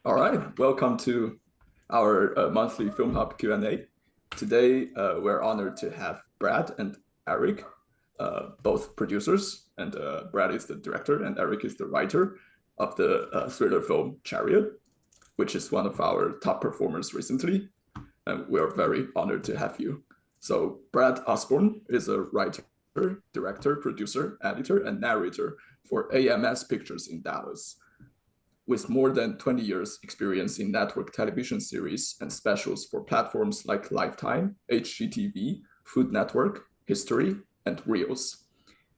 All right, welcome to our monthly Film Hub Q&A. Today, we're honored to have Brad and Eric, both producers, and Brad is the director and Eric is the writer of the thriller film Chariot, which is one of our top performers recently, and we're very honored to have you. So Brad Osbourne is a writer, director, producer, editor, and narrator for AMS Pictures in Dallas with more than 20 years experience in network television series and specials for platforms like Lifetime, HGTV, Food Network, History, and Reels.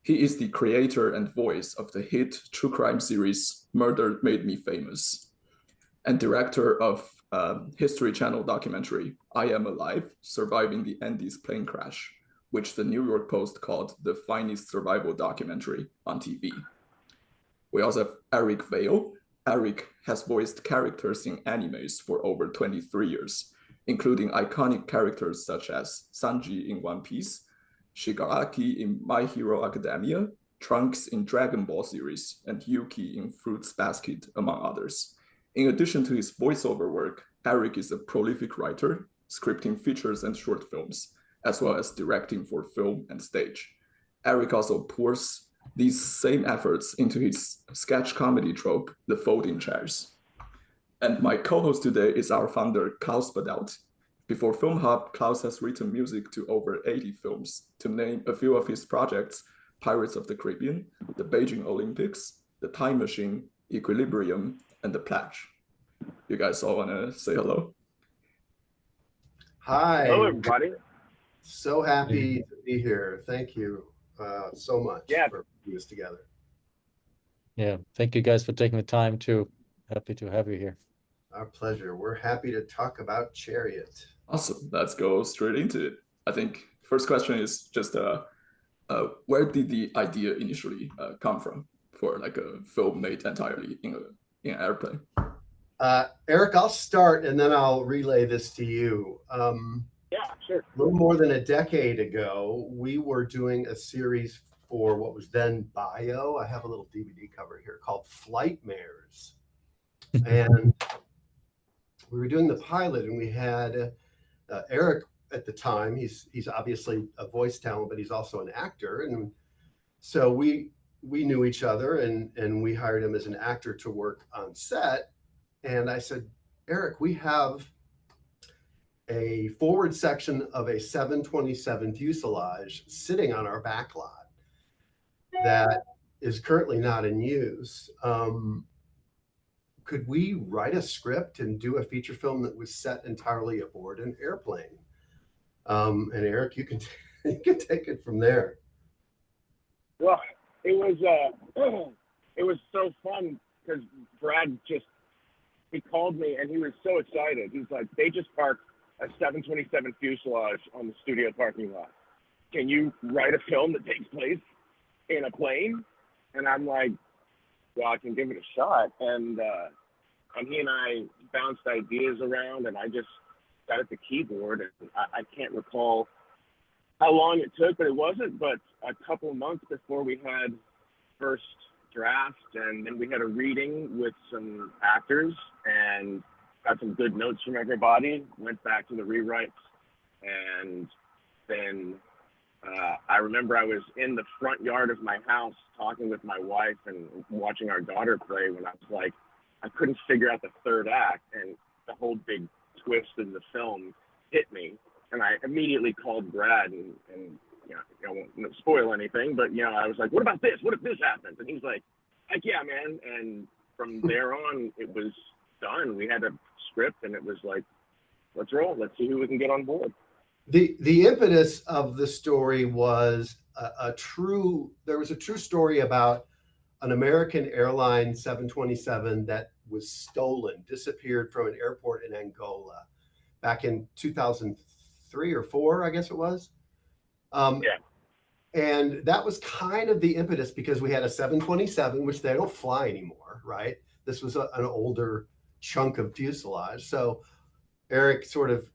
He is the creator and voice of the hit true crime series Murder Made Me Famous and director of History Channel documentary I Am Alive, Surviving the Andes Plane Crash, which the New York Post called the finest survival documentary on TV. We also have Eric Vale. Eric has voiced characters in animes for over 23 years, including iconic characters such as Sanji in One Piece, Shigaraki in My Hero Academia, Trunks in Dragon Ball series, and Yuki in Fruits Basket, among others. In addition to his voiceover work, Eric is a prolific writer, scripting features and short films, as well as directing for film and stage. Eric also pours these same efforts into his sketch comedy trope, The Folding Chairs. And my co-host today is our founder, Klaus Badelt. Before Film Hub, Klaus has written music to over 80 films. To name a few of his projects, Pirates of the Caribbean, the Beijing Olympics, The Time Machine, Equilibrium, and The Pledge. You guys all want to say hello? Hi. Hello, everybody. So happy to be here. Thank you so much for putting this together. Yeah, thank you guys for taking the time too. Happy to have you here. Our pleasure. We're happy to talk about Chariot. Awesome. Let's go straight into it. I think first question is just where did the idea initially come from for like a film made entirely in an airplane? Eric, I'll start and then I'll relay this to you. Yeah, sure. A little more than a decade ago, we were doing a series for what was then Bio. I have a little DVD cover here called Flightmares. And we were doing the pilot and we had Eric at the time. He's obviously a voice talent, but he's also an actor. And so we knew each other and we hired him as an actor to work on set. And I said, Eric, we have a forward section of a 727 fuselage sitting on our back lot that is currently not in use. Could we write a script and do a feature film that was set entirely aboard an airplane? And Eric, you can take it from there. Well, it was so fun because Brad he called me and he was so excited. He's like, they just parked a 727 fuselage on the studio parking lot. Can you write a film that takes place in a plane? And I'm like, well, I can give it a shot. And he and I bounced ideas around and I just got at the keyboard. And I can't recall how long it took, but it wasn't but a couple of months before we had first draft, and then we had a reading with some actors and got some good notes from everybody, went back to the rewrites, and then I remember I was in the front yard of my house talking with my wife and watching our daughter play when I was like, I couldn't figure out the third act, and the whole big twist in the film hit me, and I immediately called Brad and I won't spoil anything, but I was like, what about this? What if this happens? And he's like, heck yeah, man. And from there on, it was done. We had a script, and it was like, let's roll. Let's see who we can get on board. The impetus of the story was there was a true story about an American airline 727 that was stolen, disappeared from an airport in Angola back in 2003 or 4, I guess it was. And that was kind of the impetus because we had a 727, which they don't fly anymore, right? This was an older chunk of fuselage. So Eric sort of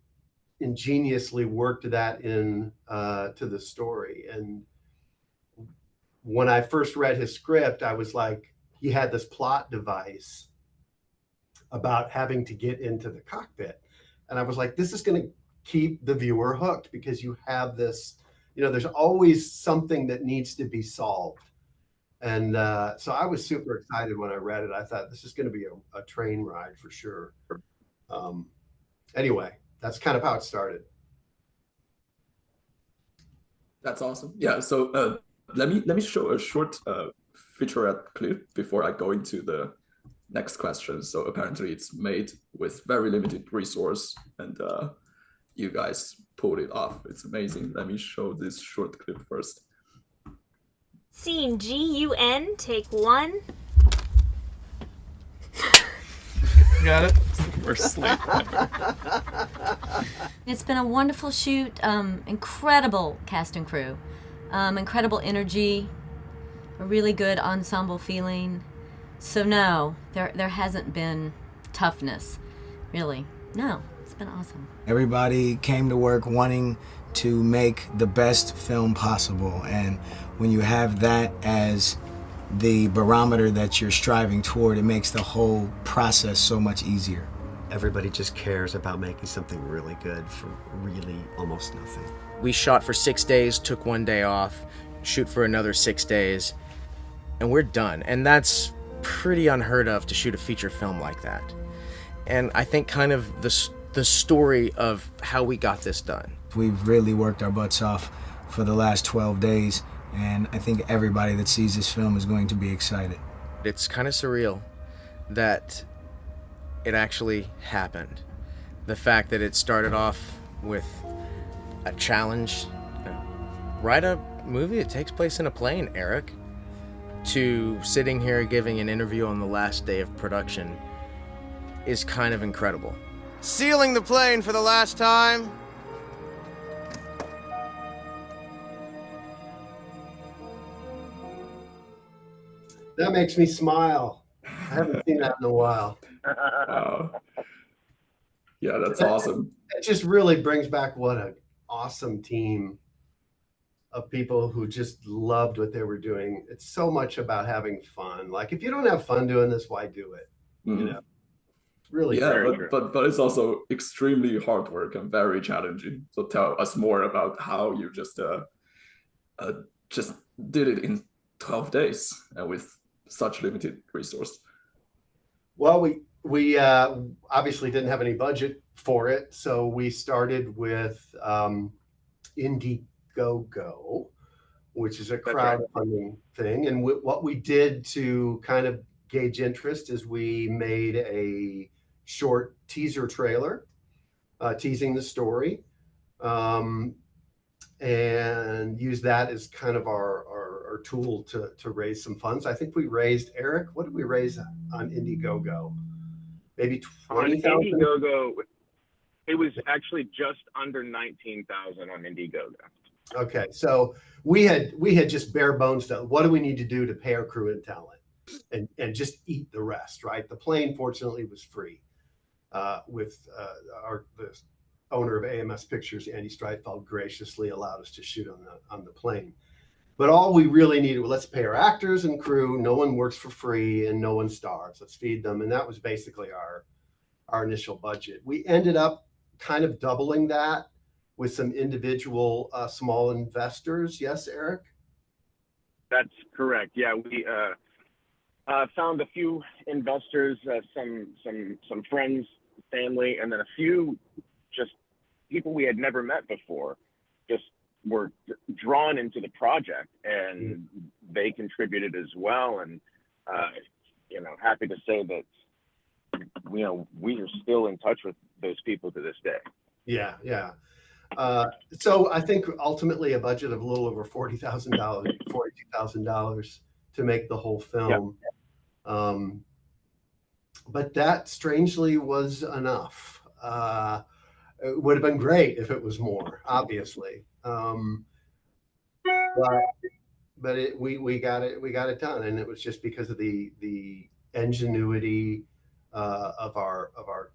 ingeniously worked that in to the story. And when I first read his script, I was like, he had this plot device about having to get into the cockpit. And I was like, this is going to keep the viewer hooked because you have this, there's always something that needs to be solved. And so I was super excited when I read it. I thought this is going to be a train ride for sure. Anyway, that's kind of how it started. That's awesome. Yeah. So let me show a short featurette clip before I go into the next question. So apparently it's made with very limited resource, and you guys pulled it off. It's amazing. Let me show this short clip first. Scene GUN, take 1. Got it. We're asleep. It's been a wonderful shoot, incredible cast and crew, incredible energy, a really good ensemble feeling. So no, there hasn't been toughness, really. No, it's been awesome. Everybody came to work wanting to make the best film possible, and when you have that as the barometer that you're striving toward, it makes the whole process so much easier. Everybody just cares about making something really good for really almost nothing. We shot for 6 days, took 1 day off, shoot for another 6 days, and we're done. And that's pretty unheard of to shoot a feature film like that. And I think kind of the story of how we got this done. We've really worked our butts off for the last 12 days, and I think everybody that sees this film is going to be excited. It's kind of surreal that it actually happened. The fact that it started off with a challenge, write a movie that takes place in a plane, Eric, to sitting here giving an interview on the last day of production is kind of incredible. Sealing the plane for the last time. That makes me smile. I haven't seen that in a while. Yeah, that's awesome. It just really brings back what an awesome team of people who just loved what they were doing. It's so much about having fun. Like, if you don't have fun doing this, why do it? Really. Yeah, but it's also extremely hard work and very challenging. So tell us more about how you just did it in 12 days and with such limited resource. Well, we obviously didn't have any budget for it, so we started with Indiegogo, which is a crowdfunding thing. And what we did to kind of gauge interest is we made a short teaser trailer teasing the story, and use that as kind of our tool to raise some funds. I think we raised, Eric, what did we raise on Indiegogo? Maybe 20,000? On Indiegogo, it was actually just under 19,000 on Indiegogo. Okay, so we had just bare bones done. What do we need to do to pay our crew and talent and just eat the rest, right? The plane, fortunately, was free. With the owner of AMS Pictures, Andy Streitfeld, graciously allowed us to shoot on the plane. But all we really needed was, let's pay our actors and crew. No one works for free and no one starves. Let's feed them. And that was basically our initial budget. We ended up kind of doubling that with some individual small investors. Yes, Eric? That's correct. Yeah, we found a few investors, some friends, family, and then a few just people we had never met before just were drawn into the project, and they contributed as well. And happy to say that we are still in touch with those people to this day. Yeah. So I think ultimately a budget of a little over $40,000, $42,000 to make the whole film. Yep. But that strangely was enough. It would have been great if it was more, obviously. But we got it done, and it was just because of the ingenuity of our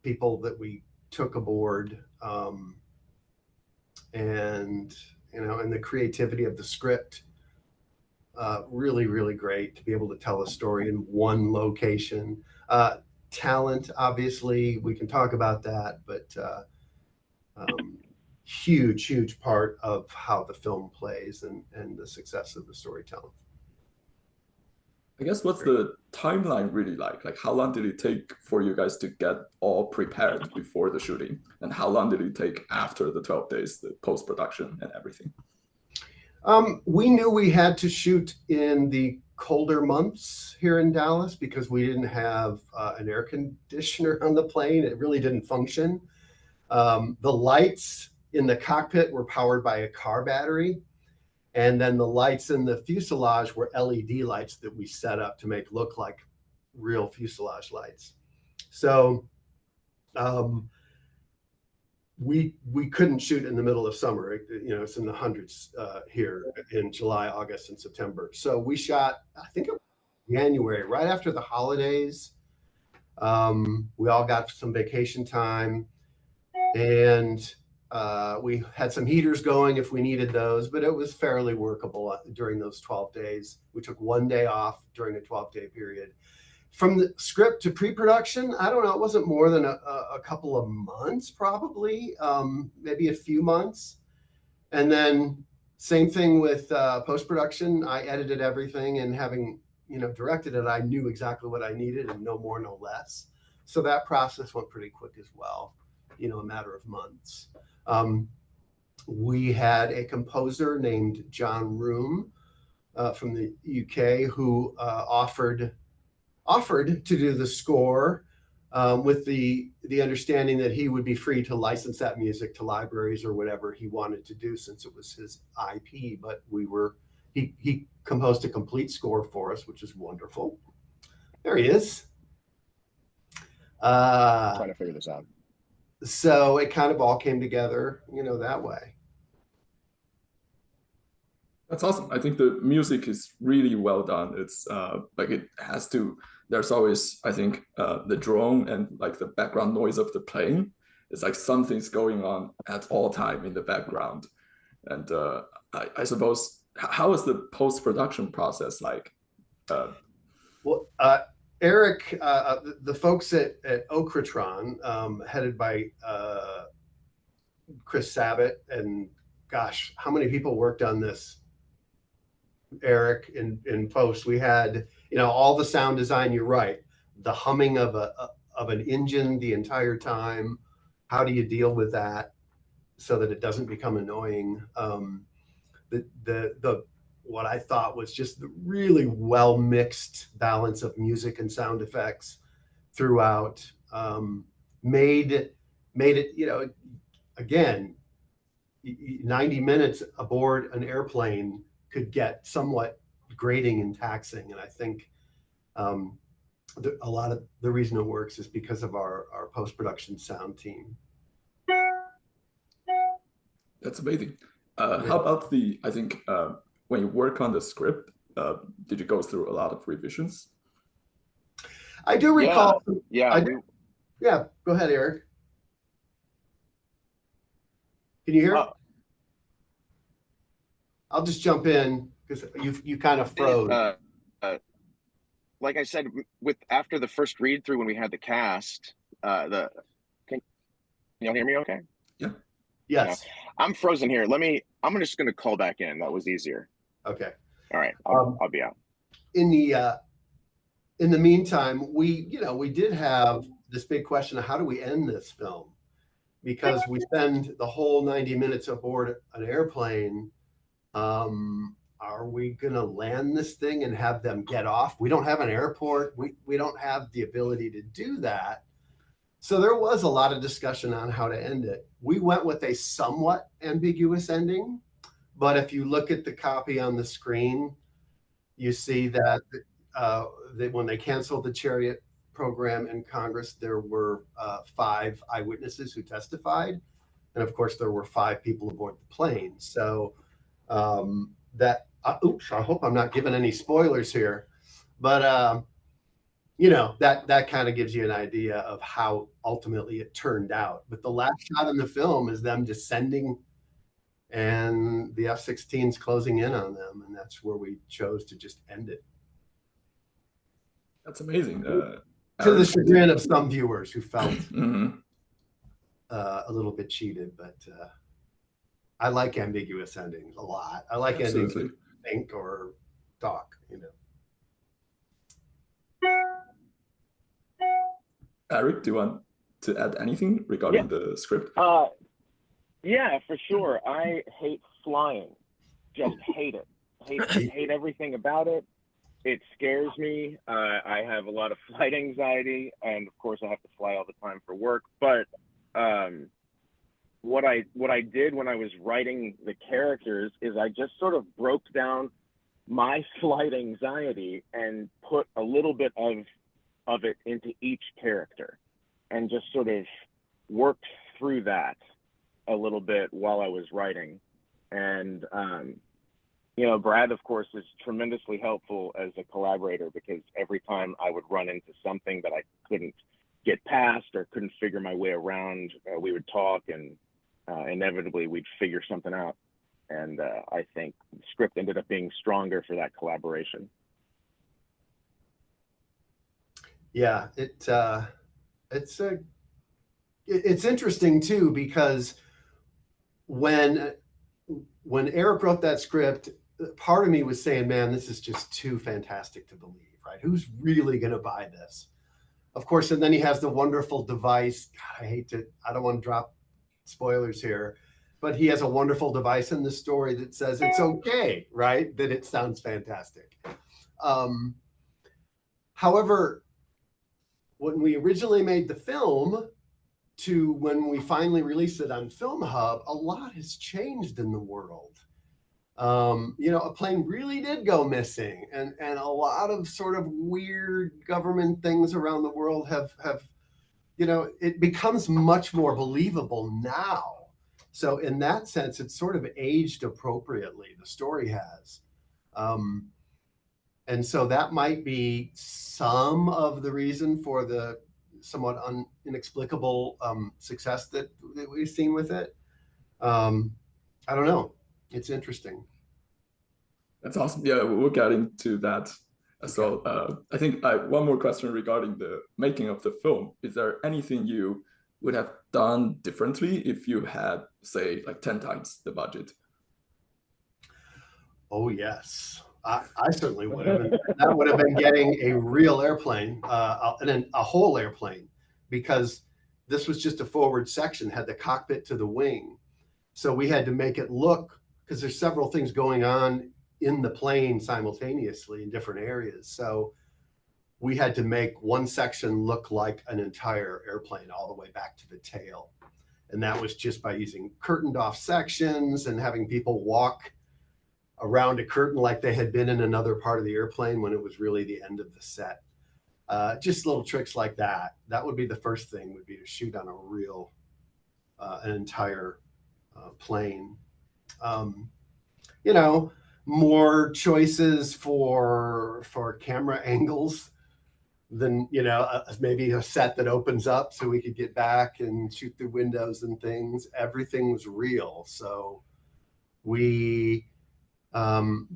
people that we took aboard, and the creativity of the script. Really, really great to be able to tell a story in one location. talent, obviously, we can talk about that, but huge part of how the film plays and the success of the storytelling. I guess what's the timeline really like? Like how long did it take for you guys to get all prepared before the shooting? And how long did it take after the 12 days, the post-production and everything? We knew we had to shoot in the colder months here in Dallas because we didn't have an air conditioner on the plane. It really didn't function. The lights in the cockpit were powered by a car battery. And then the lights in the fuselage were LED lights that we set up to make look like real fuselage lights. So we couldn't shoot in the middle of summer. It's in the hundreds here in July, August, and September. So we shot, I think it was January, right after the holidays. We all got some vacation time, and we had some heaters going if we needed those, but it was fairly workable during those 12 days. We took one day off during a 12-day period. From the script to pre-production, I don't know, it wasn't more than a couple of months, probably, maybe a few months. And then same thing with post-production. I edited everything, and having directed it, I knew exactly what I needed and no more, no less. So that process went pretty quick as well, a matter of months. We had a composer named John Room from the UK who offered to do the score with the understanding that he would be free to license that music to libraries or whatever he wanted to do since it was his IP. But he composed a complete score for us, which is wonderful. There he is. Trying to figure this out. So it kind of all came together, that way. That's awesome. I think the music is really well done. It's there's always, I think, the drone and like the background noise of the plane. It's like something's going on at all time in the background. And I suppose, how is the post-production process like? Eric, the folks at Okratron, headed by Chris Sabat, and gosh, how many people worked on this? Eric in post. We had all the sound design. You're right, the humming of an engine the entire time. How do you deal with that so that it doesn't become annoying? What I thought was just the really well mixed balance of music and sound effects throughout made it, again, 90 minutes aboard an airplane could get somewhat grating and taxing. And I think a lot of the reason it works is because of our post-production sound team. That's amazing. How about when you work on the script, did you go through a lot of revisions? I do recall. Yeah. Yeah. Go ahead, Eric. Can you hear? I'll just jump in because you kind of froze. Like I said, after the first read through when we had the cast, can y'all hear me okay? Yeah. Yes. Yeah. I'm frozen here. I'm just going to call back in. That was easier. Okay. All right. I'll be out. In the meantime, we did have this big question of how do we end this film? Because we spend the whole 90 minutes aboard an airplane. Are we going to land this thing and have them get off? We don't have an airport. We don't have the ability to do that. So there was a lot of discussion on how to end it. We went with a somewhat ambiguous ending, but if you look at the copy on the screen, you see that when they canceled the CHARIOT program in Congress, there were 5 eyewitnesses who testified. And of course, there were 5 people aboard the plane. So oops, I hope I'm not giving any spoilers here, but that kind of gives you an idea of how ultimately it turned out. But the last shot in the film is them descending and the F-16s closing in on them, and that's where we chose to just end it. That's amazing. To the Eric? chagrin of some viewers who felt Mhm. a little bit cheated, but I like ambiguous endings a lot. I like endings Absolutely. that think or talk, you know. Eric, do you want to add anything regarding the script? Yeah, for sure. I hate flying. Just hate it. Hate everything about it. It scares me. I have a lot of flight anxiety, and of course I have to fly all the time for work. But what I did when I was writing the characters is I just sort of broke down my flight anxiety and put a little bit of it into each character, and just sort of worked through that a little bit while I was writing. And you know, Brad, of course, is tremendously helpful as a collaborator, because every time I would run into something that I couldn't get past or couldn't figure my way around, we would talk, and inevitably we'd figure something out. And I think the script ended up being stronger for that collaboration. Yeah, it's interesting too, because when Eric wrote that script, part of me was saying, man, this is just too fantastic to believe, right? Who's really going to buy this? Of course, and then he has the wonderful device. God, I don't want to drop spoilers here, but he has a wonderful device in the story that says it's okay, right? That it sounds fantastic. However, when we originally made the film to when we finally released it on Film Hub, a lot has changed in the world. You know, a plane really did go missing, and a lot of sort of weird government things around the world have, you know, it becomes much more believable now. So in that sense, it's sort of aged appropriately, the story has. And so that might be some of the reason for the somewhat inexplicable success that we've seen with it. I don't know. It's interesting. That's awesome. Yeah, we'll get into that as well. I think one more question regarding the making of the film. Is there anything you would have done differently if you had, say, like 10 times the budget? Oh, yes. I certainly would have. And that would have been getting a real airplane, and a whole airplane, because this was just a forward section, had the cockpit to the wing. So we had to make it look, because there's several things going on in the plane simultaneously in different areas. So we had to make one section look like an entire airplane all the way back to the tail. And that was just by using curtained off sections and having people walk around a curtain like they had been in another part of the airplane when it was really the end of the set. Just little tricks like that. That would be the first thing, would be to shoot on a real, an entire plane. You know, more choices for camera angles than, you know, maybe a set that opens up so we could get back and shoot through windows and things. Everything was real. So we,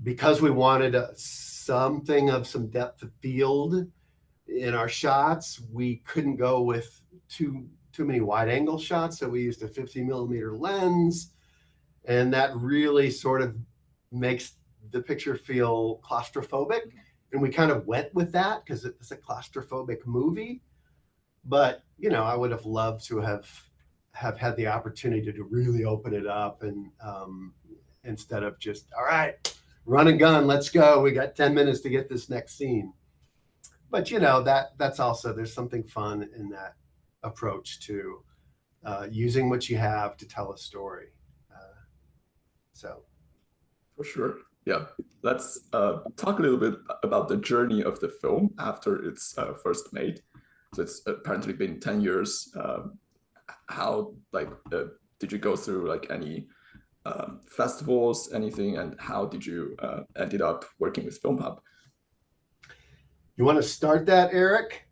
because we wanted something of some depth of field in our shots, we couldn't go with too many wide angle shots. So we used a 50mm lens, and that really sort of makes the picture feel claustrophobic. And we kind of went with that because it's a claustrophobic movie. But, you know, I would have loved to have had the opportunity to really open it up, and instead of just, all right, run and gun, let's go. We got 10 minutes to get this next scene. But, you know, that's also, there's something fun in that approach to using what you have to tell a story. So. For sure. Yeah. Let's talk a little bit about the journey of the film after it's first made. So it's apparently been 10 years. How, like, did you go through like any festivals, anything, and how did you ended up working with Film Hub? You want to start that, Eric?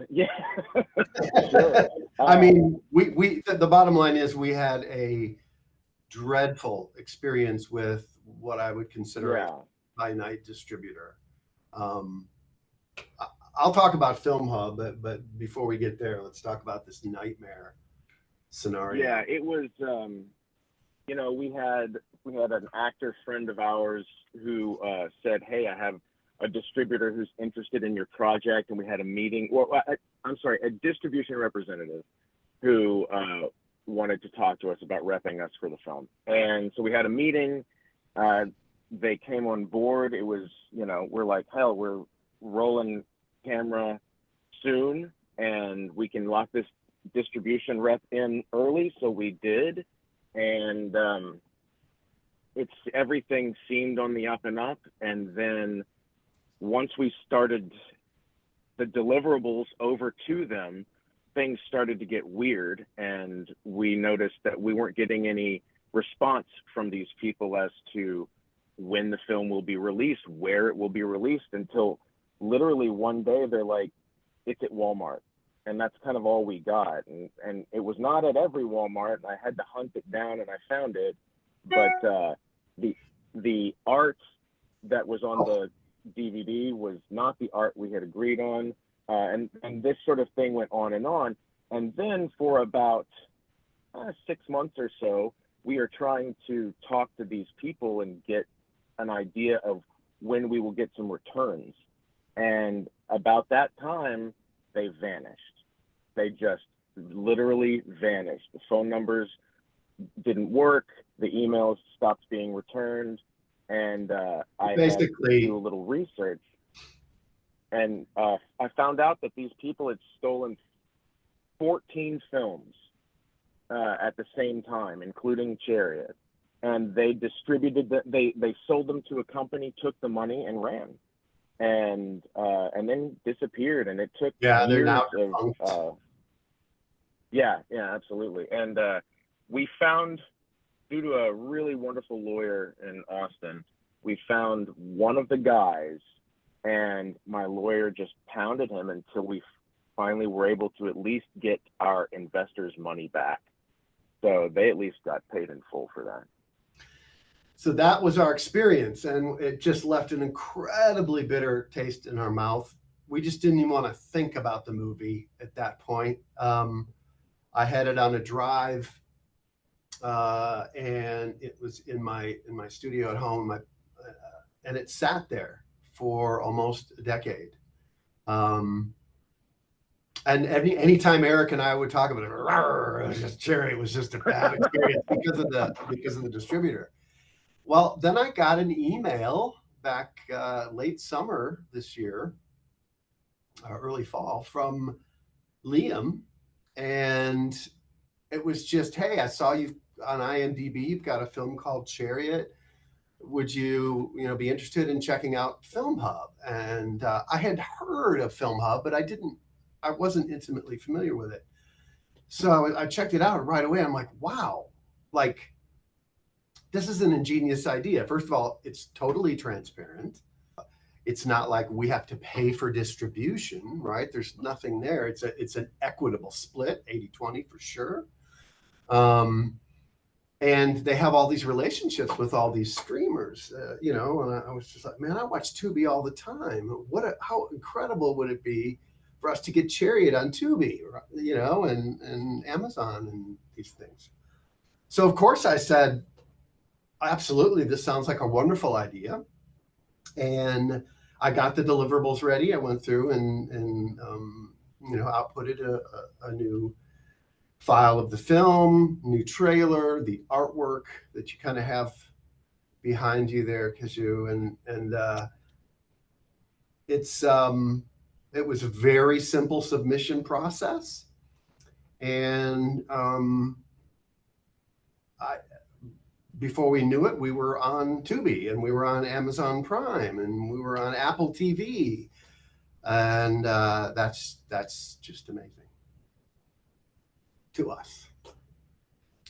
Yeah. Sure. I mean, we the bottom line is we had a dreadful experience with what I would consider a by-night distributor. I'll talk about Film Hub, but before we get there, let's talk about this nightmare scenario. Yeah, it was. You know, we had an actor friend of ours who said, "Hey, I have a distributor who's interested in your project," and we had a meeting. Well, I'm sorry, a distribution representative who wanted to talk to us about repping us for the film, and so we had a meeting. They came on board. It was, you know, we're like, hell, we're rolling camera soon, and we can lock this distribution rep in early. So we did, and everything seemed on the up and up. And then once we started the deliverables over to them, things started to get weird, and we noticed that we weren't getting any response from these people as to when the film will be released, where it will be released, until literally one day they're like, it's at Walmart. And that's kind of all we got. And it was not at every Walmart. I had to hunt it down, and I found it. But the art that was on the DVD was not the art we had agreed on. And this sort of thing went on. And then for about 6 months or so, we are trying to talk to these people and get an idea of when we will get some returns. And about that time, they vanished. They just literally vanished. The phone numbers didn't work. The emails stopped being returned. And I had to do a little research. And I found out that these people had stolen 14 films at the same time, including Chariot. And they distributed they sold them to a company, took the money, and ran, and then disappeared. And it took they're now of yeah, absolutely. And we found, due to a really wonderful lawyer in Austin, we found one of the guys, and my lawyer just pounded him until we finally were able to at least get our investors' money back. So they at least got paid in full for that. So that was our experience, and it just left an incredibly bitter taste in our mouth. We just didn't even want to think about the movie at that point. I had it on a drive, and it was in my studio at home, and it sat there for almost a decade. And anytime Eric and I would talk about it, it was just Cherry. It was just a bad experience because of the distributor. Well, then I got an email back late summer this year, early fall, from Liam, and it was just, hey, I saw you on IMDb. You've got a film called Chariot. Would you be interested in checking out Film Hub? And I had heard of Film Hub, but I wasn't intimately familiar with it. So I checked it out right away. I'm like, wow, like, this is an ingenious idea. First of all, it's totally transparent. It's not like we have to pay for distribution, right? There's nothing there. It's an equitable split, 80-20 for sure. And they have all these relationships with all these streamers, and I was just like, man, I watch Tubi all the time. How incredible would it be for us to get Chariot on Tubi, and Amazon and these things. So of course I said, absolutely, this sounds like a wonderful idea. And I got the deliverables ready. I went through and outputted a new file of the film, new trailer, the artwork that you kind of have behind you there, Kaju, and it was a very simple submission process, and before we knew it, we were on Tubi, and we were on Amazon Prime, and we were on Apple TV, and that's just amazing to us.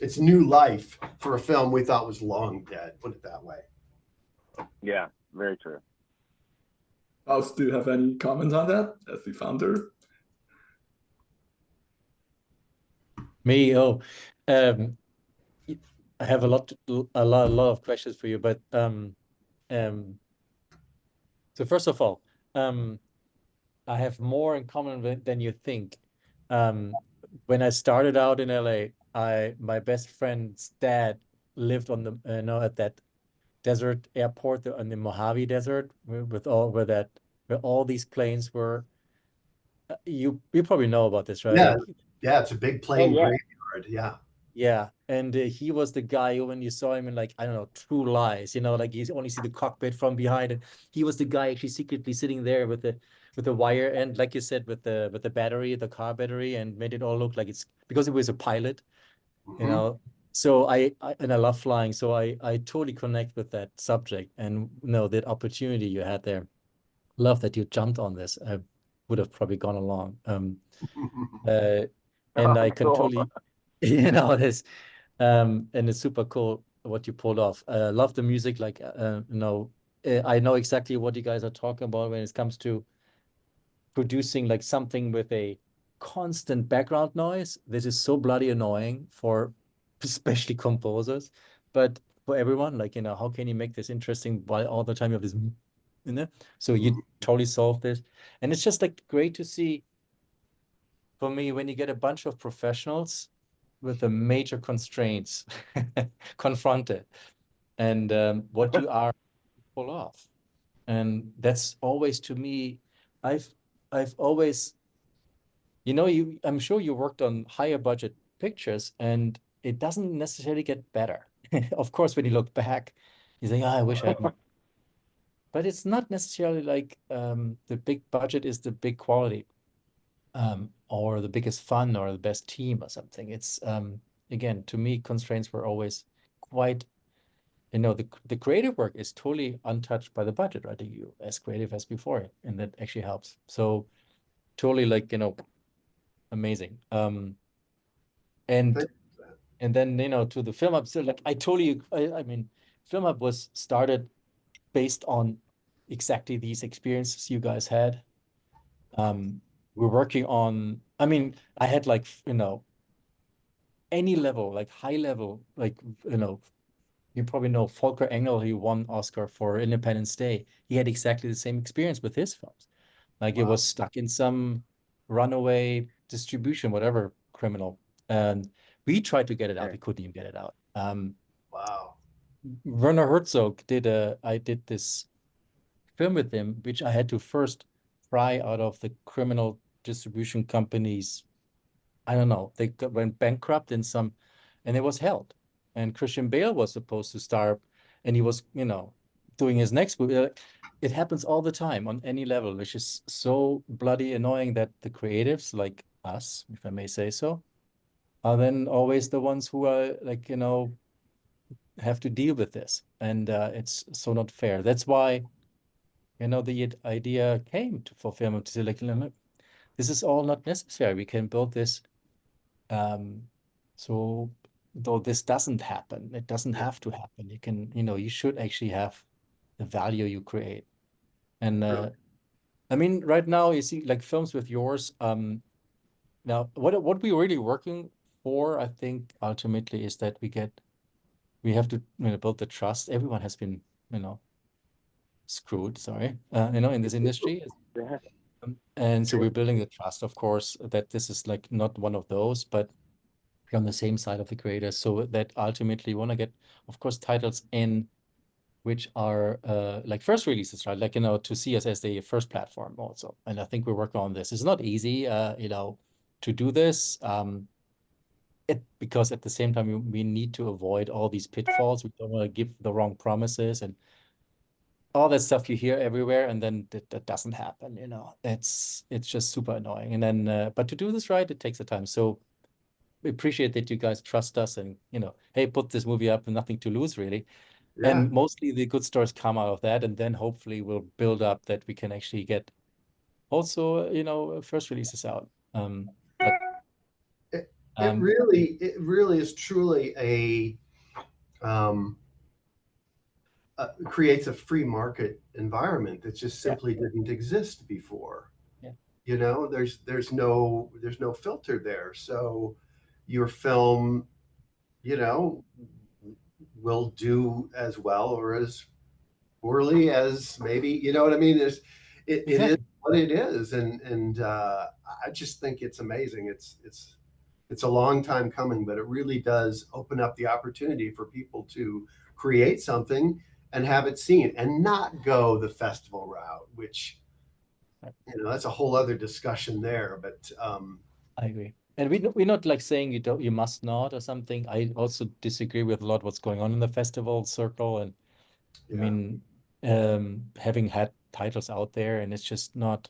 It's new life for a film we thought was long dead, put it that way. Yeah, very true. Else, do you have any comments on that as the founder? Me? Oh, I have a lot of questions for you, but so first of all, I have more in common than you think. When I started out in LA, my best friend's dad lived on the at that desert airport on the Mojave Desert with all where all these planes were. You probably know about this, right? Yeah, Like, yeah, it's a big Oh plane yeah. graveyard. Yeah. yeah, and he was the guy who, when you saw him in, like, I don't know, True Lies, like you only see the cockpit from behind, and he was the guy actually secretly sitting there with the wire end, like you said, with the battery, the car battery, and made it all look like it's because he was a pilot, you Mhm. know. So I love flying, so I totally connect with that subject, and that opportunity you had there. Love that you jumped on this. I would have probably gone along. Uh, and I can Cool. totally, this, and it's super cool what you pulled off. Love the music. Like, I know exactly what you guys are talking about when it comes to producing like something with a constant background noise. This is so bloody annoying for especially composers, but for everyone, like, how can you make this interesting while all the time you have this, So you totally solve this. And it's just like great to see for me when you get a bunch of professionals with the major constraints confronted and what you are pull off. And that's always to me, I've I've always, I'm sure you worked on higher budget pictures and it doesn't necessarily get better. Of course, when you look back, you think, I wish I had more. But it's not necessarily like the big budget is the big quality, or the biggest fun or the best team or something. It's again, to me, constraints were always quite, the creative work is totally untouched by the budget, right? You as creative as before, and that actually helps. So totally like, amazing. And Thank- and then, to the film hub. So like I mean, film hub was started based on exactly these experiences you guys had. We're working on, I mean, I had like, any level, like high level, like, you probably know Volker Engel, he won Oscar for Independence Day. He had exactly the same experience with his films. Like, it Wow. was stuck in some runaway distribution, whatever, criminal. And we tried to get it out. We couldn't even get it out. Wow. Werner Herzog I did this film with him, which I had to first pry out of the criminal distribution companies. I don't know, went bankrupt and it was held. And Christian Bale was supposed to star, and he was, doing his next movie. It happens all the time on any level, which is so bloody annoying that the creatives, like us, if I may say so, are then always the ones who are like, have to deal with this. And it's so not fair. That's why, the idea came to fulfillment to say, like, look, this is all not necessary. We can build this. So though this doesn't happen, it doesn't have to happen. You can, you should actually have the value you create. And I mean, right now you see like films with yours. Now what we're really working for, I think, ultimately is that we have to, build the trust. Everyone has been, screwed, sorry, in this industry. And so we're building the trust, of course, that this is like not one of those, but on the same side of the creator, so that ultimately want to get, of course, titles in which are like first releases, right? Like, to see us as the first platform also. And I think we're working on this. It's not easy, to do this. Because at the same time, we need to avoid all these pitfalls. We don't want to give the wrong promises and all that stuff you hear everywhere, and then that doesn't happen, It's just super annoying. And then, but to do this right, it takes the time. So we appreciate that you guys trust us and, hey, put this movie up and nothing to lose, really. Yeah. And mostly the good stories come out of that. And then hopefully we'll build up that we can actually get also, first releases out. But It um, really is truly um, creates a free market environment that just yeah, simply didn't exist before. yeah, There's no filter there. So your film, you know, will do as well or as poorly as maybe, you know what I mean? It is exactly. what it is, and I just think it's amazing. It's a long time coming, but it really does open up the opportunity for people to create something and have it seen, and not go the festival route, which, that's a whole other discussion there. But I agree. And we're not like saying you must not or something. I also disagree with a lot what's going on in the festival circle. And I mean, having had titles out there, and it's just not,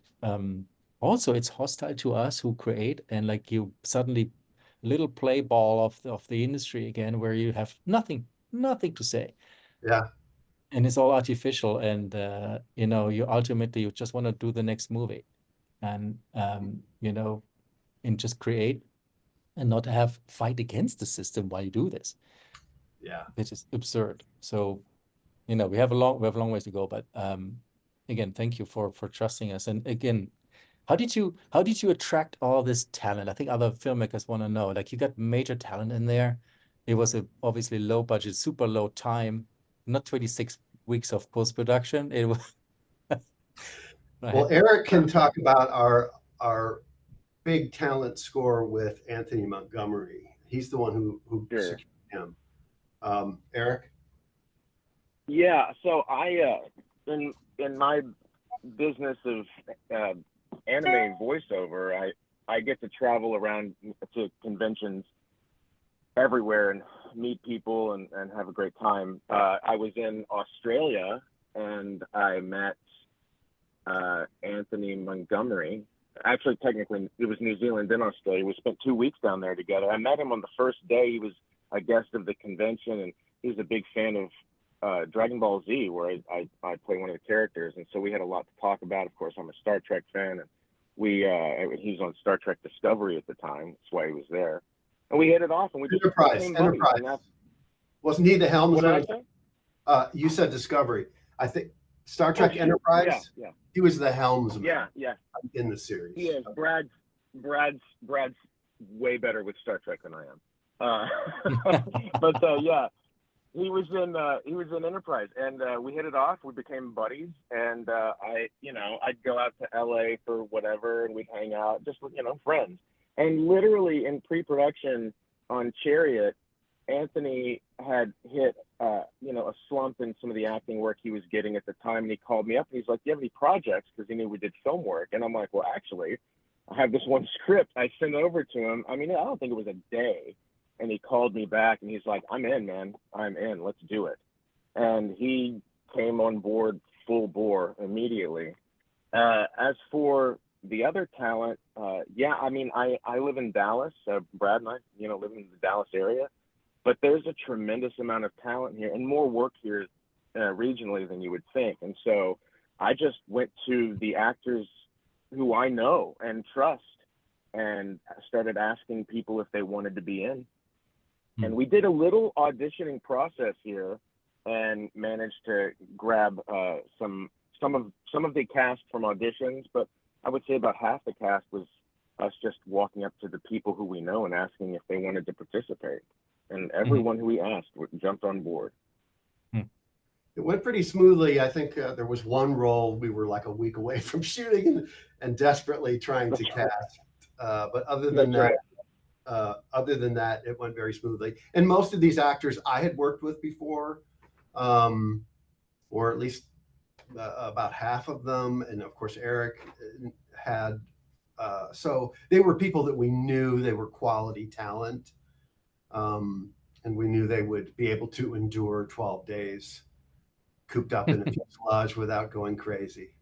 also it's hostile to us who create, and like you suddenly little play ball of the industry again, where you have nothing to say. Yeah. And it's all artificial, and you ultimately you just want to do the next movie, and and just create and not have fight against the system while you do this. Yeah. Which is absurd. So, we have a long ways to go, but again, thank you for trusting us. And again, how did you attract all this talent? I think other filmmakers want to know. Like, you got major talent in there. It was obviously low budget, super low time, not 26 weeks of post-production. It was Well, Eric can talk about our big talent score with Anthony Montgomery. He's the one who secured him. Eric? Yeah, so I in my business of anime voiceover, I get to travel around to conventions everywhere and meet people and have a great time. I was in Australia and I met Anthony Montgomery. Actually, technically, it was New Zealand and Australia. We spent 2 weeks down there together. I met him on the first day. He was a guest of the convention, and he was a big fan of Dragon Ball Z, where I play one of the characters. And so we had a lot to talk about. Of course, I'm a Star Trek fan, and he was on Star Trek Discovery at the time. That's why he was there. And we hit it off, and we just became buddies. Enterprise. Wasn't he the helmsman? What did I say? You said Discovery. I think Star Trek Enterprise. Yeah. He was the helmsman. Yeah. In the series. He is. Brad's way better with Star Trek than I am. But yeah, he was in Enterprise, and we hit it off. We became buddies, and I'd go out to LA for whatever, and we'd hang out, just friends. And literally in pre-production on Chariot, Anthony had hit a slump in some of the acting work he was getting at the time, and he called me up and he's like, "Do you have any projects?" Because he knew we did film work. And I'm like, "Well, actually, I have this one script." I sent it over to him. I mean, I don't think it was a day. And he called me back and he's like, "I'm in, man. I'm in. Let's do it." And he came on board full bore immediately. As for the other talent, I live in Dallas. Brad and I, live in the Dallas area. But there's a tremendous amount of talent here and more work here regionally than you would think. And so I just went to the actors who I know and trust and started asking people if they wanted to be in. And we did a little auditioning process here and managed to grab some of the cast from auditions, but I would say about half the cast was us just walking up to the people who we know and asking if they wanted to participate. And everyone who we asked jumped on board. It went pretty smoothly. I think there was one role we were like a week away from shooting and desperately trying to cast. But other than that, it went very smoothly. And most of these actors I had worked with before, or at least about half of them. And of course, Eric had. So they were people that we knew. They were quality talent. And we knew they would be able to endure 12 days cooped up in a fuselage without going crazy.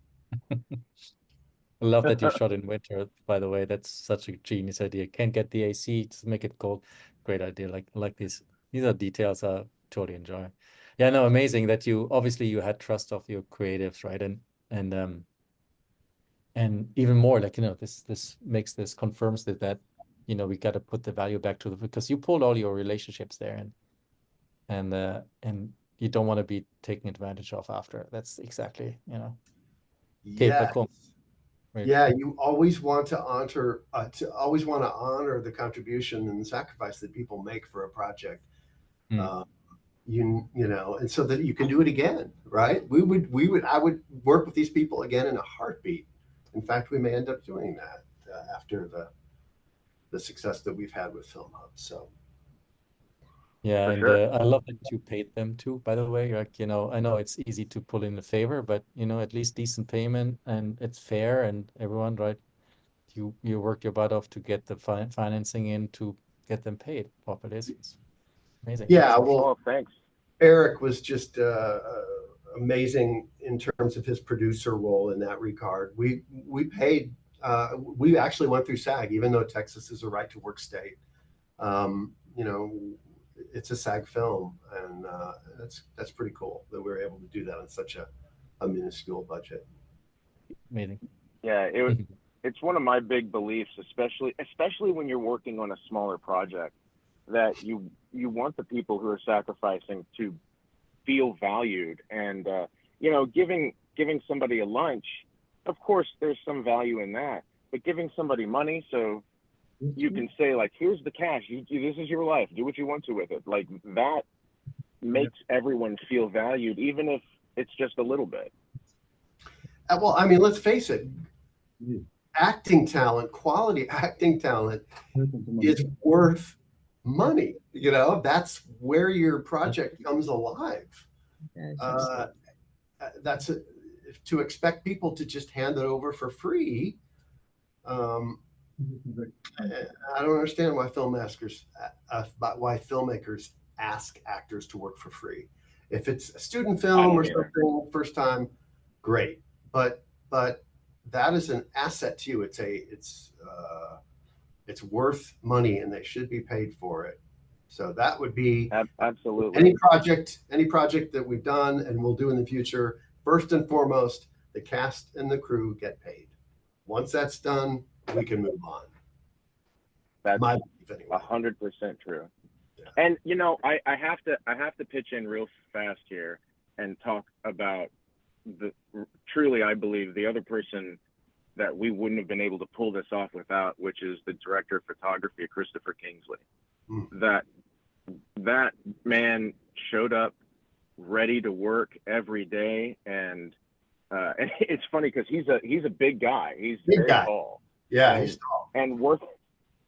I love that you shot in winter, by the way. That's such a genius idea. Can't get the AC, just make it cold. Great idea. Like these are details I totally enjoy. Yeah, no, amazing that you had trust of your creatives, right? And even more, this confirms that we got to put the value back to because you pulled all your relationships there, and you don't want to be taken advantage of after. That's exactly, Yeah. Cool. Right. Yeah, you always want to honor the contribution and the sacrifice that people make for a project. And so that you can do it again, right? I would work with these people again in a heartbeat. In fact, we may end up doing that after the success that we've had with Film Hub. So Yeah, For and sure. I love that you paid them too, by the way. Like, I know it's easy to pull in a favor, but at least decent payment and it's fair and everyone, right? You worked your butt off to get the financing in to get them paid properly. It's amazing. yeah, well, Oh, thanks. Eric was just amazing in terms of his producer role in that regard. We paid. We actually went through SAG, even though Texas is a right to work state. It's a SAG film, and that's pretty cool that we were able to do that on such a minuscule budget. Amazing. Yeah, it's one of my big beliefs, especially when you're working on a smaller project, that you want the people who are sacrificing to feel valued. And giving somebody a lunch, of course there's some value in that, but giving somebody money so you can say, like, here's the cash, this is your life, do what you want to with it, like, that makes everyone feel valued, even if it's just a little bit. Well, I mean, let's face it, acting talent, quality acting talent is worth money. That's where your project comes alive. To expect people to just hand it over for free. I don't understand why filmmakers ask actors to work for free. If it's a student film or something, first time, great. But that is an asset to you. It's worth money, and they should be paid for it. So that would be absolutely any project that we've done and will do in the future. First and foremost, the cast and the crew get paid. Once that's done, we can move on. That's my belief anyway. 100% true. Yeah. And I have to pitch in real fast here and talk about truly, I believe, the other person that we wouldn't have been able to pull this off without, which is the director of photography, Christopher Kingsley. That man showed up ready to work every day, and it's funny because he's a big guy. He's very tall. Yeah, he's tall. And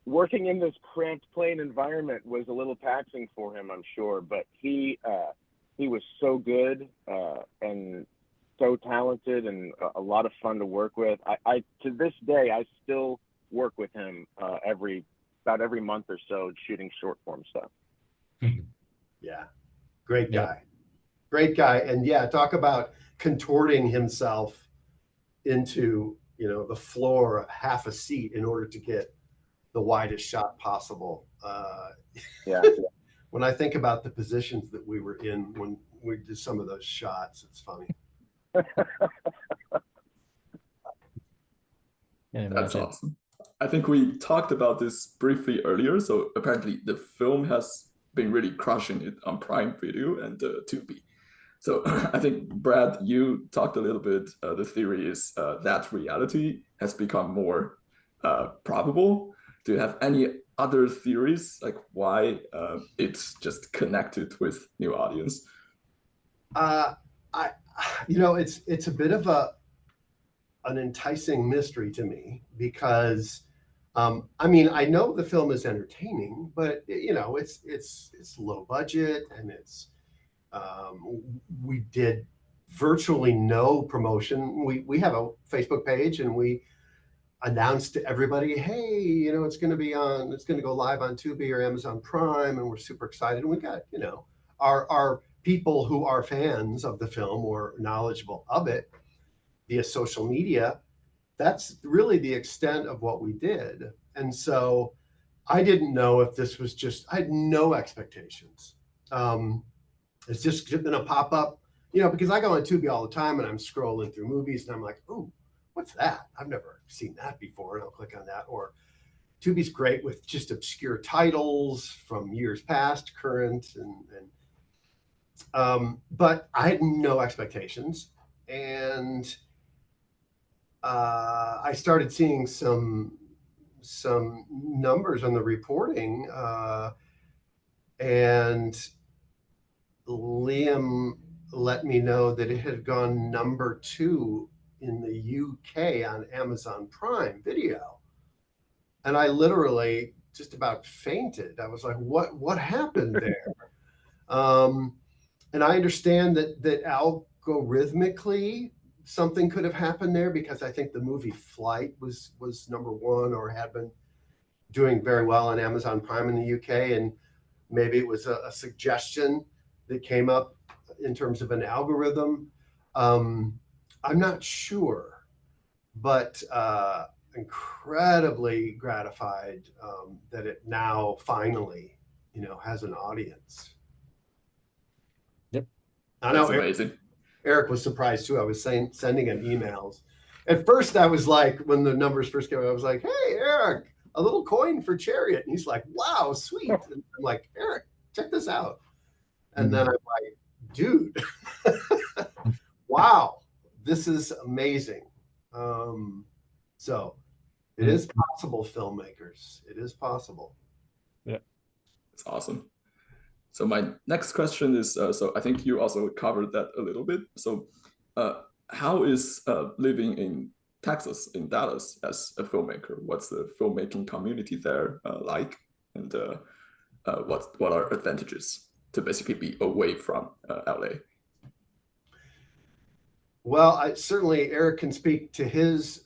working in this cramped, plain environment was a little taxing for him, I'm sure. But he was so good and so talented and a lot of fun to work with. I to this day I still work with him about every month or so, shooting short form stuff. Yeah, great guy. Great guy. And talk about contorting himself into the floor, half a seat, in order to get the widest shot possible. When I think about the positions that we were in when we did some of those shots, it's funny. That's awesome. I think we talked about this briefly earlier. So apparently the film has been really crushing it on Prime Video and Tubi. So I think, Brad, you talked a little bit. The theory is that reality has become more probable. Do you have any other theories, like why it's just connected with new audience? It's a bit of an enticing mystery to me, because I know the film is entertaining, but it's low budget, and we did virtually no promotion. We have a Facebook page, and we announced to everybody, hey, it's going to go live on Tubi or Amazon Prime, and we're super excited. And we got, our people who are fans of the film or knowledgeable of it via social media. That's really the extent of what we did. And so I didn't know if this was I had no expectations. It's just going to pop up, because I go on Tubi all the time and I'm scrolling through movies and I'm like, ooh, what's that? I've never seen that before. And I'll click on that. Or Tubi's great with just obscure titles from years past, current, but I had no expectations. And I started seeing some numbers on the reporting, and Liam let me know that it had gone number 2 in the UK on Amazon Prime Video. And I literally just about fainted. I was like, what happened there? And I understand that algorithmically something could have happened there, because I think the movie Flight was #1 or had been doing very well on Amazon Prime in the UK. And maybe it was a suggestion that came up in terms of an algorithm. I'm not sure, but incredibly gratified that it now finally, has an audience. Yep. I know. That's amazing. Eric was surprised too. I was sending him emails. At first, I was like, when the numbers first came out, I was like, "Hey, Eric, a little coin for Chariot." And he's like, "Wow, sweet." And I'm like, "Eric, check this out." And then I'm like, "Dude, wow, this is amazing." So it is possible, filmmakers. It is possible. Yeah, it's awesome. So my next question is, so I think you also covered that a little bit. So how is living in Texas, in Dallas, as a filmmaker? What's the filmmaking community there like? And what are advantages to basically be away from LA? Well, certainly Eric can speak to his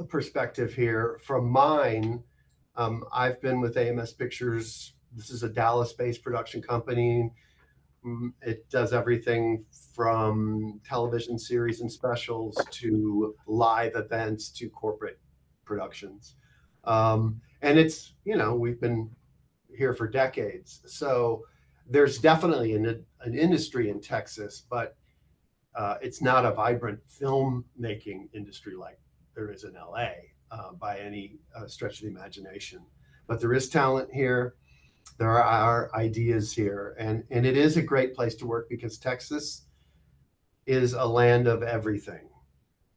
perspective here. From mine, I've been with AMS Pictures. This is a Dallas-based production company. It does everything from television series and specials to live events to corporate productions. And it's, we've been here for decades. So there's definitely an industry in Texas, but it's not a vibrant filmmaking industry like there is in LA by any stretch of the imagination. But there is talent here. There are ideas here, and it is a great place to work because Texas is a land of everything.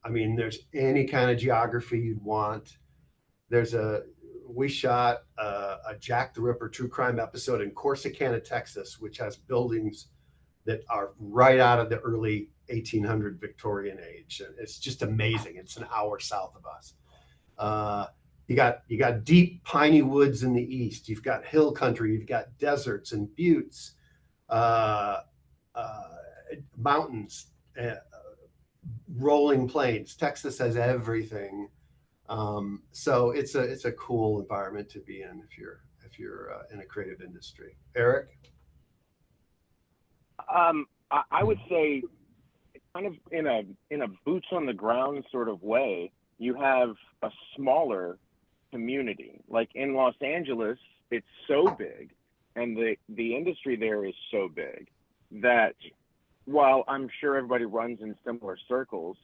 I mean, there's any kind of geography you'd want. We shot a Jack the Ripper true crime episode in Corsicana, Texas, which has buildings that are right out of the early 1800 Victorian age. It's just amazing. It's an hour south of us. You got deep piney woods in the east. You've got hill country. You've got deserts and buttes, mountains, rolling plains. Texas has everything. So it's a cool environment to be in if you're in a creative industry. Eric? I would say kind of in a boots on the ground sort of way, you have a smaller community. Like in Los Angeles, it's so big and the industry there is so big that while I'm sure everybody runs in similar circles,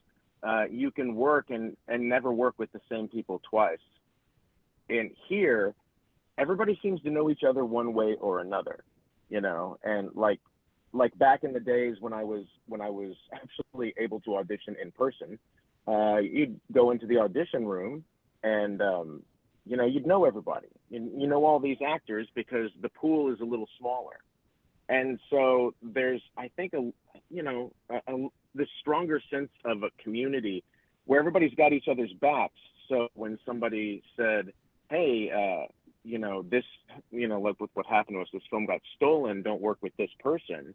you can work and never work with the same people twice. And here, everybody seems to know each other one way or another, and like back in the days when I was actually able to audition in person, you'd go into the audition room and you'd know everybody. You know all these actors because the pool is a little smaller. And so there's, I think, the stronger sense of a community where everybody's got each other's backs. So when somebody said, "Hey, this, like with what happened to us, this film got stolen, don't work with this person,"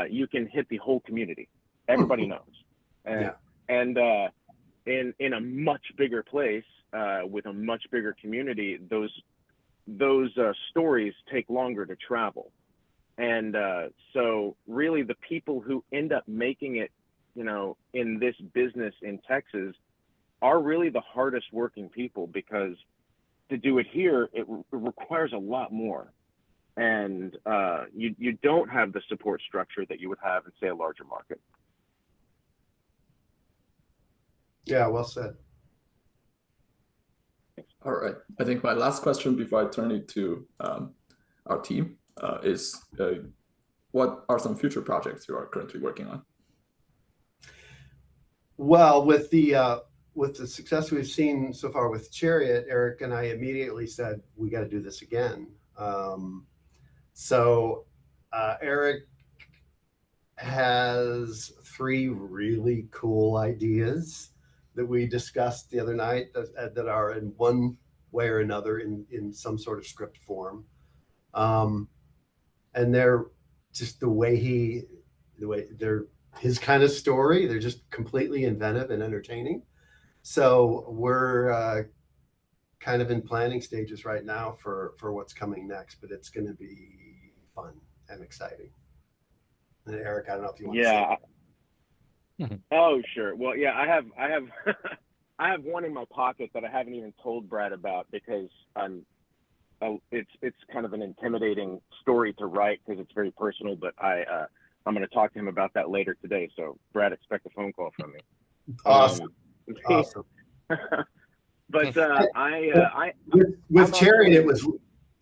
you can hit the whole community. Everybody knows. And in a much bigger place with a much bigger community, those stories take longer to travel. And so really the people who end up making it, in this business in Texas are really the hardest working people, because to do it here, it requires a lot more. And you don't have the support structure that you would have in, say, a larger market. Yeah, well said. All right. I think my last question before I turn it to our team is what are some future projects you are currently working on? Well, with the success we've seen so far with Chariot, Eric and I immediately said, we got to do this again. So Eric has 3 really cool ideas that we discussed the other night that are in one way or another in some sort of script form. And they're just the way they're his kind of story. They're just completely inventive and entertaining. So we're kind of in planning stages right now for what's coming next, but it's going to be fun and exciting. And Eric, I don't know if you want to say. Oh, sure. Well, yeah, I have I have one in my pocket that I haven't even told Brad about because it's kind of an intimidating story to write because it's very personal. But I'm going to talk to him about that later today. So Brad, expect a phone call from me. Awesome. Awesome. But with CHARIOT, it was.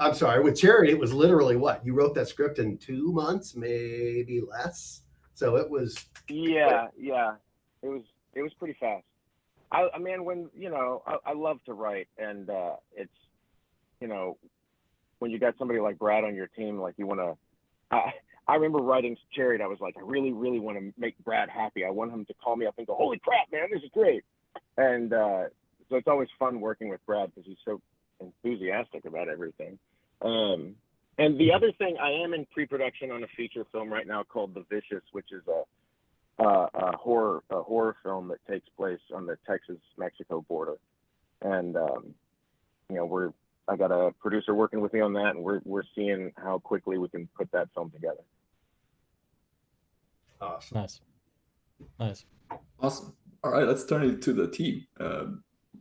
I'm sorry. With CHARIOT, it was literally what you wrote that script in 2 months, maybe less. So it was. Yeah. It was pretty fast. I when I love to write, and it's when you got somebody like Brad on your team, like you want to. I remember writing CHARIOT. I was like, I really, really want to make Brad happy. I want him to call me up and go, "Holy crap, man, this is great!" And so it's always fun working with Brad because he's so enthusiastic about everything. And the other thing, I am in pre-production on a feature film right now called The Vicious, which is a horror film that takes place on the Texas-Mexico border. And I got a producer working with me on that, and we're seeing how quickly we can put that film together. Awesome. Nice. Awesome. All right, let's turn it to the team.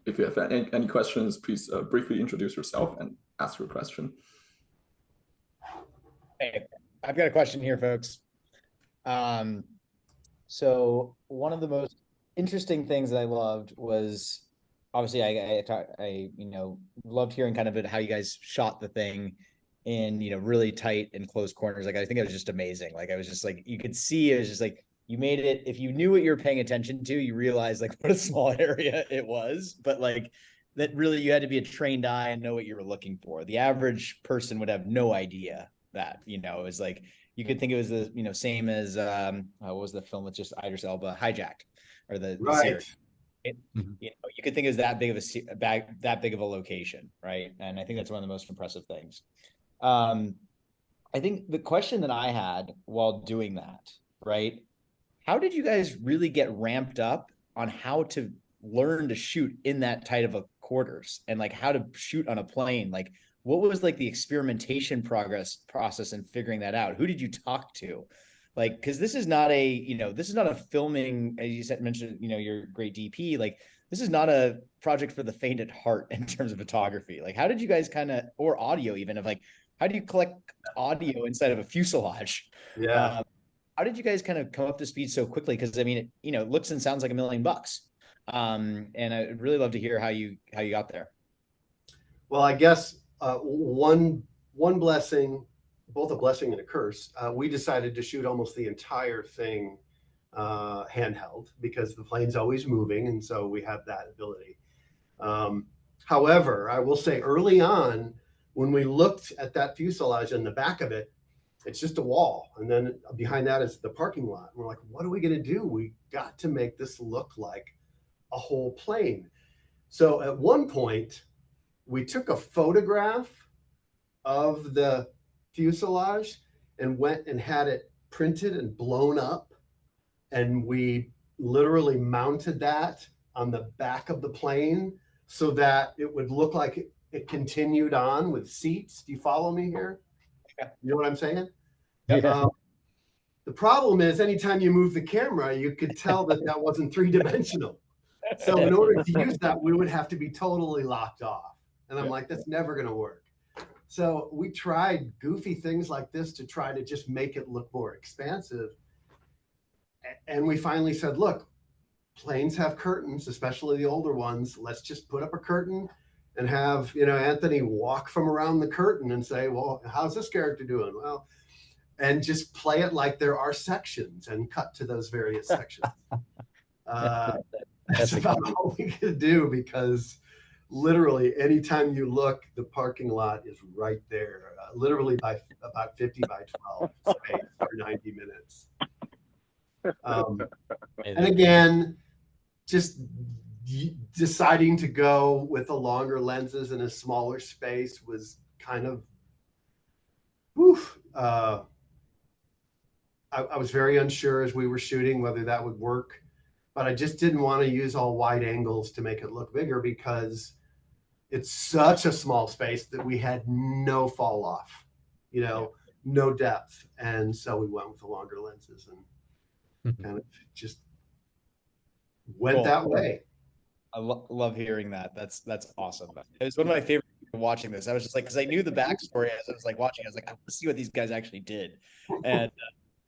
If you have any questions, please briefly introduce yourself and ask your question. Hey, I've got a question here, folks. So one of the most interesting things that I loved was obviously I loved hearing kind of how you guys shot the thing in really tight and close corners. Like I think it was just amazing. Like I was just like you could see it was just like you made it. If you knew what you were paying attention to, you realized like what a small area it was. But like that really you had to be a trained eye and know what you were looking for. The average person would have no idea that it was like you could think it was the same as what was the film with just Idris Elba, Hijacked, or the series. You could think it was that big of a location, right? And I think that's one of the most impressive things. I think the question that I had while doing that, right? How did you guys really get ramped up on how to learn to shoot in that tight of a quarters and like how to shoot on a plane? Like what was like the experimentation process and figuring that out? Who did you talk to? Like, because this is not a filming, as you mentioned, your great DP. Like, this is not a project for the faint at heart in terms of photography. Like, how did you guys or audio even of like, how do you collect audio inside of a fuselage? Yeah. How did you guys kind of come up to speed so quickly? Because I mean, it looks and sounds like $1 million. And I'd really love to hear how you got there. Well, I guess one blessing, both a blessing and a curse. We decided to shoot almost the entire thing handheld because the plane's always moving, and so we have that ability. However, I will say early on, when we looked at that fuselage and the back of it, it's just a wall, and then behind that is the parking lot. And we're like, what are we going to do? We got to make this look like a whole plane. So at one point, we took a photograph of the fuselage and went and had it printed and blown up, and we literally mounted that on the back of the plane so that it would look like it continued on with seats. Do you follow me here? You know what I'm saying? Yeah. The problem is anytime you move the camera, you could tell that wasn't three-dimensional. So in order to use that, we would have to be totally locked off. And I'm like, that's never going to work. So we tried goofy things like this to try to just make it look more expansive. And we finally said, look, planes have curtains, especially the older ones. Let's just put up a curtain and have, Anthony walk from around the curtain and say, well, how's this character doing? Well, and just play it like there are sections and cut to those various sections. That's about all we could do because literally anytime you look, the parking lot is right there, literally by about 50 by 12 space for 90 minutes. And again, just deciding to go with the longer lenses in a smaller space was kind of, I was very unsure as we were shooting whether that would work, but I just didn't want to use all wide angles to make it look bigger because it's such a small space that we had no fall off, no depth. And so we went with the longer lenses and kind of just went that way. I love hearing that. That's awesome. It was one of my favorite watching this. I was just like, because I knew the backstory as I was like watching. I was like, I want to see what these guys actually did, and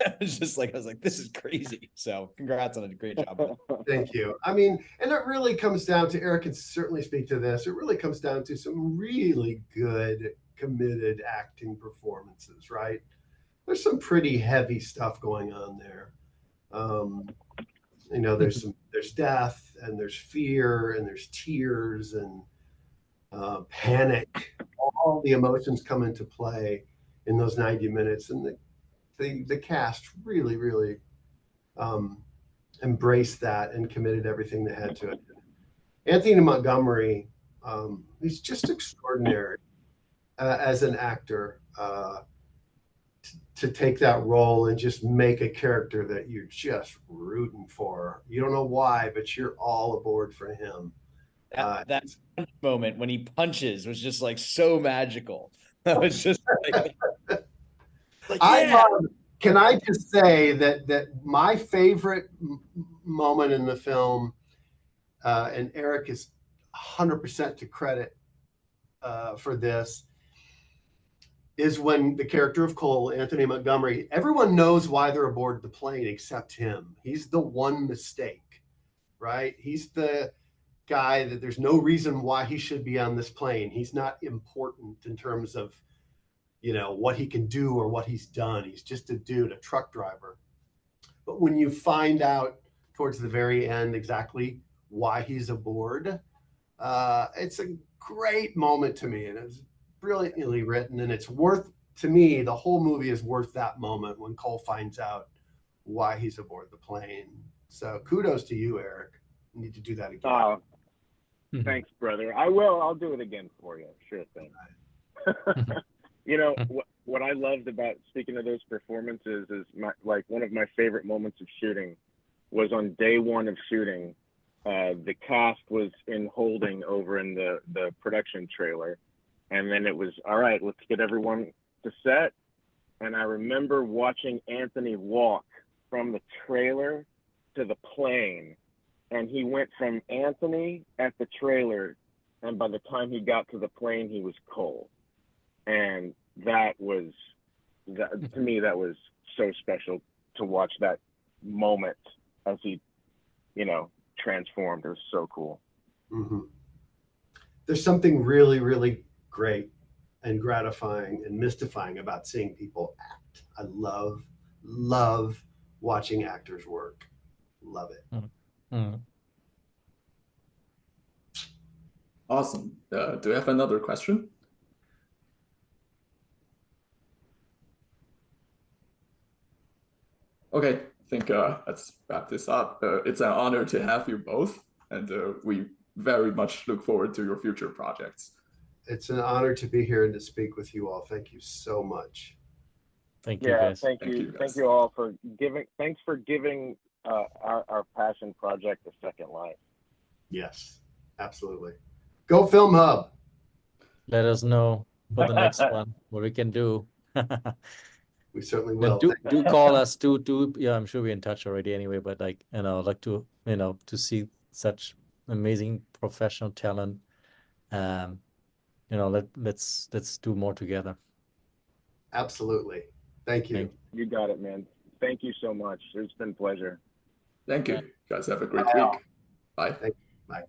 I was like, this is crazy. So congrats on a great job. Thank you. I mean, and it really comes down to, Eric can certainly speak to this. It really comes down to some really good, committed acting performances, right? There's some pretty heavy stuff going on there. There's death and there's fear and there's tears and panic. All the emotions come into play in those 90 minutes, and the cast really, really embraced that and committed everything they had to it. Anthony Montgomery, he's just extraordinary as an actor. To take that role and just make a character that you're just rooting for. You don't know why, but you're all aboard for him. That moment when he punches was just like so magical. That was just like can I just say that my favorite moment in the film, and Eric is 100% to credit for this, is when the character of Cole, Anthony Montgomery, everyone knows why they're aboard the plane except him. He's the one mistake, right? He's the guy that there's no reason why he should be on this plane. He's not important in terms of, what he can do or what he's done. He's just a dude, a truck driver. But when you find out towards the very end exactly why he's aboard, it's a great moment to me. And it's brilliantly written, and it's worth, to me, the whole movie is worth that moment when Cole finds out why he's aboard the plane. So kudos to you, Eric. You need to do that again. Thanks, brother. I will. I'll do it again for you. Sure thing. What I loved about, speaking of those performances, is one of my favorite moments of shooting was on day one of shooting. The cast was in holding over in the production trailer. And then it was, all right, let's get everyone to set. And I remember watching Anthony walk from the trailer to the plane. And he went from Anthony at the trailer, and by the time he got to the plane, he was Cole. And to me, that was so special to watch that moment as he, transformed. It was so cool. Mm-hmm. There's something really, really great and gratifying and mystifying about seeing people act. I love watching actors work. Love it. Mm-hmm. Awesome. Do we have another question? Okay, I think let's wrap this up. It's an honor to have you both, and we very much look forward to your future projects. It's an honor to be here and to speak with you all. Thank you so much. Thank you, guys. Thank you all for giving. Thanks for giving our passion project a second life. Yes, absolutely. Go Film Hub. Let us know for the next one what we can do. We certainly will. Do call us. Yeah, I'm sure we're in touch already anyway. But like to see such amazing professional talent. Let's do more together. Absolutely. Thank you. You got it, man. Thank you so much. It's been a pleasure. Thank you. You guys have a great week. Bye. Thank you. Bye.